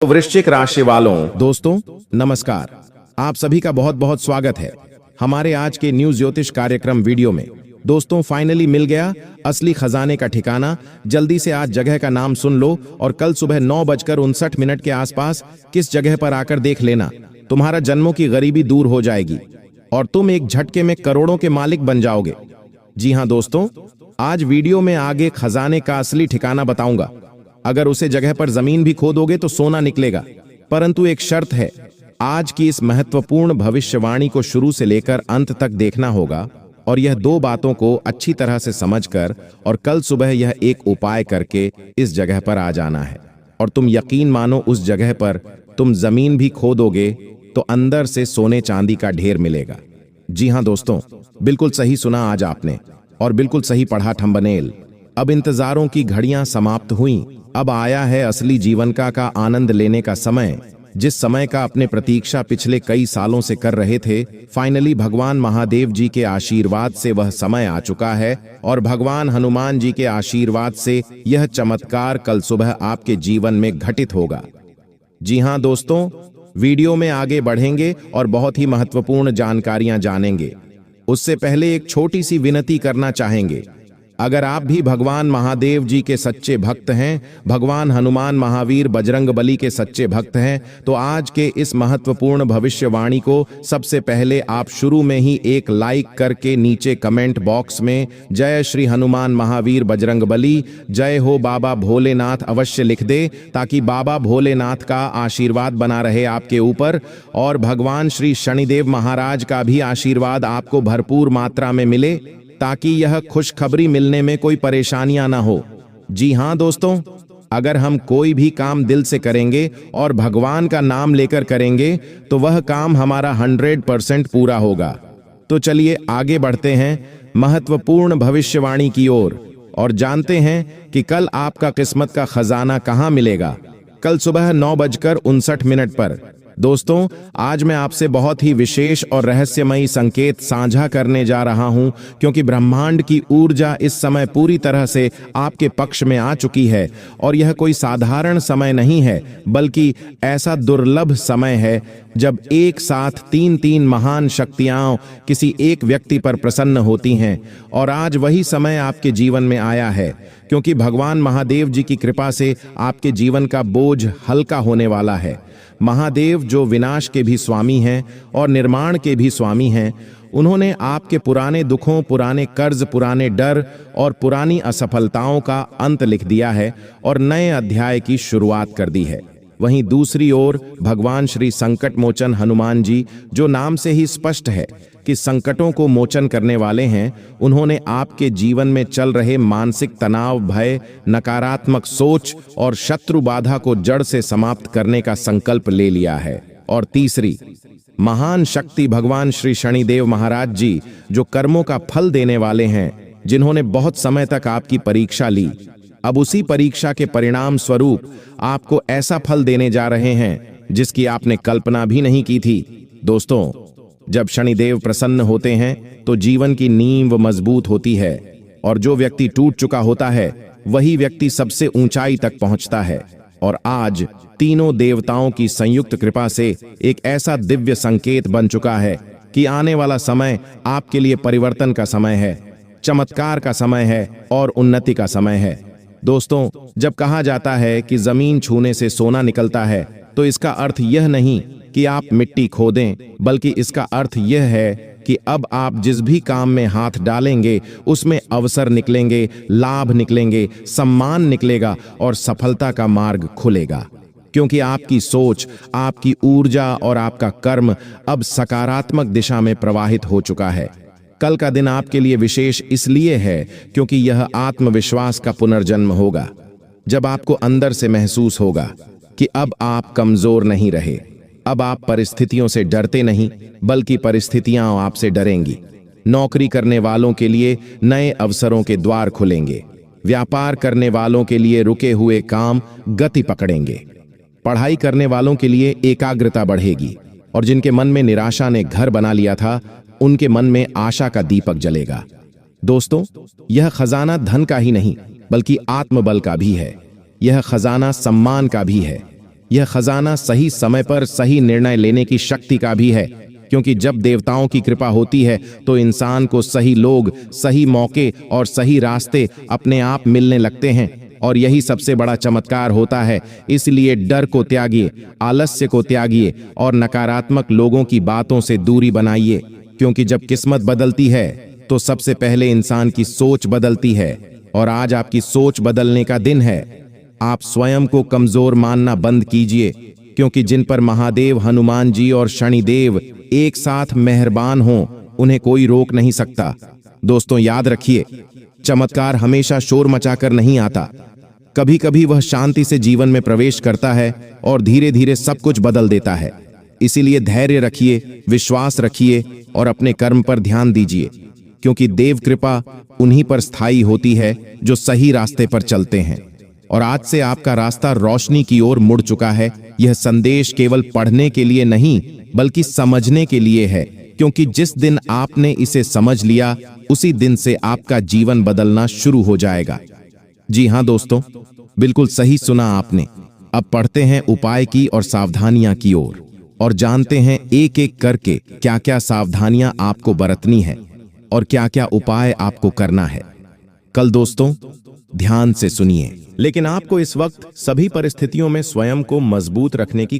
वृश्चिक राशि वालों, दोस्तों नमस्कार। आप सभी का बहुत बहुत स्वागत है हमारे आज के न्यूज ज्योतिष कार्यक्रम वीडियो में। दोस्तों फाइनली मिल गया असली खजाने का ठिकाना। जल्दी से आज जगह का नाम सुन लो और कल सुबह 9:59 के आसपास किस जगह पर आकर देख लेना। तुम्हारा जन्मों की गरीबी दूर हो जाएगी और तुम एक झटके में करोड़ों के मालिक बन जाओगे। जी हाँ दोस्तों, आज वीडियो में आगे खजाने का असली ठिकाना बताऊंगा। अगर उसे जगह पर जमीन भी खोदोगे तो सोना निकलेगा, परंतु एक शर्त है। आज की इस महत्वपूर्ण भविष्यवाणी को शुरू से लेकर अंत तक देखना होगा और यह दो बातों को अच्छी तरह से समझकर और कल सुबह यह एक उपाय करके इस जगह पर आ जाना है। और तुम यकीन मानो, उस जगह पर तुम जमीन भी खोदोगे तो अंदर से सोने चांदी का ढेर मिलेगा। जी हाँ दोस्तों, बिल्कुल सही सुना आज आपने और बिल्कुल सही पढ़ा थंबनेल। अब इंतजारों की घड़ियां समाप्त हुई। अब आया है असली जीवन का आनंद लेने का समय। जिस समय का अपने प्रतीक्षा पिछले कई सालों से कर रहे थे, फाइनली भगवान महादेव जी के आशीर्वाद से वह समय आ चुका है और भगवान हनुमान जी के आशीर्वाद से यह चमत्कार कल सुबह आपके जीवन में घटित होगा। जी हाँ दोस्तों, वीडियो में आगे बढ़ेंगे और बहुत ही महत्वपूर्ण जानकारियां जानेंगे। उससे पहले एक छोटी सी विनती करना चाहेंगे। अगर आप भी भगवान महादेव जी के सच्चे भक्त हैं, भगवान हनुमान महावीर बजरंगबली के सच्चे भक्त हैं, तो आज के इस महत्वपूर्ण भविष्यवाणी को सबसे पहले आप शुरू में ही एक लाइक करके नीचे कमेंट बॉक्स में जय श्री हनुमान महावीर बजरंगबली, जय हो बाबा भोलेनाथ अवश्य लिख दे, ताकि बाबा भोलेनाथ का आशीर्वाद बना रहे आपके ऊपर और भगवान श्री शनिदेव महाराज का भी आशीर्वाद आपको भरपूर मात्रा में मिले, ताकि यह खुशखबरी मिलने में कोई परेशानियां ना हो। जी हां दोस्तों, अगर हम कोई भी काम दिल से करेंगे और भगवान का नाम लेकर करेंगे तो वह काम हमारा 100% पूरा होगा। तो चलिए आगे बढ़ते हैं महत्वपूर्ण भविष्यवाणी की ओर और जानते हैं कि कल आपका किस्मत का खजाना कहां मिलेगा। कल सुबह 9:59 पर। दोस्तों आज मैं आपसे बहुत ही विशेष और रहस्यमयी संकेत साझा करने जा रहा हूं, क्योंकि ब्रह्मांड की ऊर्जा इस समय पूरी तरह से आपके पक्ष में आ चुकी है और यह कोई साधारण समय नहीं है, बल्कि ऐसा दुर्लभ समय है जब एक साथ तीन महान शक्तियां किसी एक व्यक्ति पर प्रसन्न होती हैं। और आज वही समय आपके जीवन में आया है, क्योंकि भगवान महादेव जी की कृपा से आपके जीवन का बोझ हल्का होने वाला है। महादेव जो विनाश के भी स्वामी हैं और निर्माण के भी स्वामी हैं, उन्होंने आपके पुराने दुखों, पुराने कर्ज, पुराने डर और पुरानी असफलताओं का अंत लिख दिया है और नए अध्याय की शुरुआत कर दी है। वहीं दूसरी ओर भगवान श्री संकट मोचन हनुमान जी, जो नाम से ही स्पष्ट है कि संकटों को मोचन करने वाले हैं, उन्होंने आपके जीवन में चल रहे मानसिक तनाव, भय, नकारात्मक सोच और शत्रु बाधा को जड़ से समाप्त करने का संकल्प ले लिया है। और तीसरी महान शक्ति भगवान श्री शनिदेव महाराज जी, जो कर्मों का फल देने वाले हैं, जिन्होंने बहुत समय तक आपकी परीक्षा ली, अब उसी परीक्षा के परिणाम स्वरूप आपको ऐसा फल देने जा रहे हैं जिसकी आपने कल्पना भी नहीं की थी। दोस्तों जब शनिदेव प्रसन्न होते हैं तो जीवन की नींव मजबूत होती है और जो व्यक्ति टूट चुका होता है वही व्यक्ति सबसे ऊंचाई तक पहुंचता है। और आज तीनों देवताओं की संयुक्त कृपा से एक ऐसा दिव्य संकेत बन चुका है कि आने वाला समय आपके लिए परिवर्तन का समय है, चमत्कार का समय है और उन्नति का समय है। दोस्तों जब कहा जाता है कि जमीन छूने से सोना निकलता है, तो इसका अर्थ यह नहीं कि आप मिट्टी खोदें, बल्कि इसका अर्थ यह है कि अब आप जिस भी काम में हाथ डालेंगे उसमें अवसर निकलेंगे, लाभ निकलेंगे, सम्मान निकलेगा और सफलता का मार्ग खुलेगा। क्योंकि आपकी सोच, आपकी ऊर्जा और आपका कर्म अब सकारात्मक दिशा में प्रवाहित हो चुका है। कल का दिन आपके लिए विशेष इसलिए है क्योंकि यह आत्मविश्वास का पुनर्जन्म होगा, जब आपको अंदर से महसूस होगा कि अब आप कमजोर नहीं रहे। अब आप परिस्थितियों से डरते नहीं, बल्कि परिस्थितियां आपसे डरेंगी। नौकरी करने वालों के लिए नए अवसरों के द्वार खुलेंगे। व्यापार करने वालों के लिए रुके हुए काम गति पकड़ेंगे। पढ़ाई करने वालों के लिए एकाग्रता बढ़ेगी और जिनके मन में निराशा ने घर बना लिया था, उनके मन में आशा का दीपक जलेगा। दोस्तों यह खजाना धन का ही नहीं, बल्कि आत्मबल का भी है। यह खजाना सम्मान का भी है। यह खजाना सही समय पर सही निर्णय लेने की शक्ति का भी है, क्योंकि जब देवताओं की कृपा होती है तो इंसान को सही लोग, सही मौके और सही रास्ते अपने आप मिलने लगते हैं, और यही सबसे बड़ा चमत्कार होता है। इसलिए डर को त्यागिए, आलस्य को त्यागिए और नकारात्मक लोगों की बातों से दूरी बनाइए, क्योंकि जब किस्मत बदलती है तो सबसे पहले इंसान की सोच बदलती है। और आज आपकी सोच बदलने का दिन है। आप स्वयं को कमजोर मानना बंद कीजिए, क्योंकि जिन पर महादेव, हनुमान जी और शनिदेव एक साथ मेहरबान हों, उन्हें कोई रोक नहीं सकता। दोस्तों, याद रखिए, चमत्कार हमेशा शोर मचाकर नहीं आता। कभी कभी वह शांति से जीवन में प्रवेश करता है और धीरे धीरे सब कुछ बदल देता है। इसीलिए धैर्य रखिए, विश्वास रखिए और अपने कर्म पर ध्यान दीजिए, क्योंकि देव कृपा उन्हीं पर स्थायी होती है जो सही रास्ते पर चलते हैं। और आज से आपका रास्ता रोशनी की ओर मुड़ चुका है। यह संदेश केवल पढ़ने के लिए नहीं, बल्कि समझने के लिए है, क्योंकि जिस दिन आपने इसे समझ लिया, उसी दिन से आपका जीवन बदलना शुरू हो जाएगा। जी हाँ दोस्तों, बिल्कुल सही सुना आपने। अब पढ़ते हैं उपाय की और सावधानियां की ओर, और जानते हैं एक एक करके क्या क्या सावधानियां आपको बरतनी है और क्या क्या उपाय आपको करना है। कल दोस्तों, ध्यान से सुनिए। लेकिन आपको इस वक्त सभी परिस्थितियों में स्वयं को मजबूत रखने की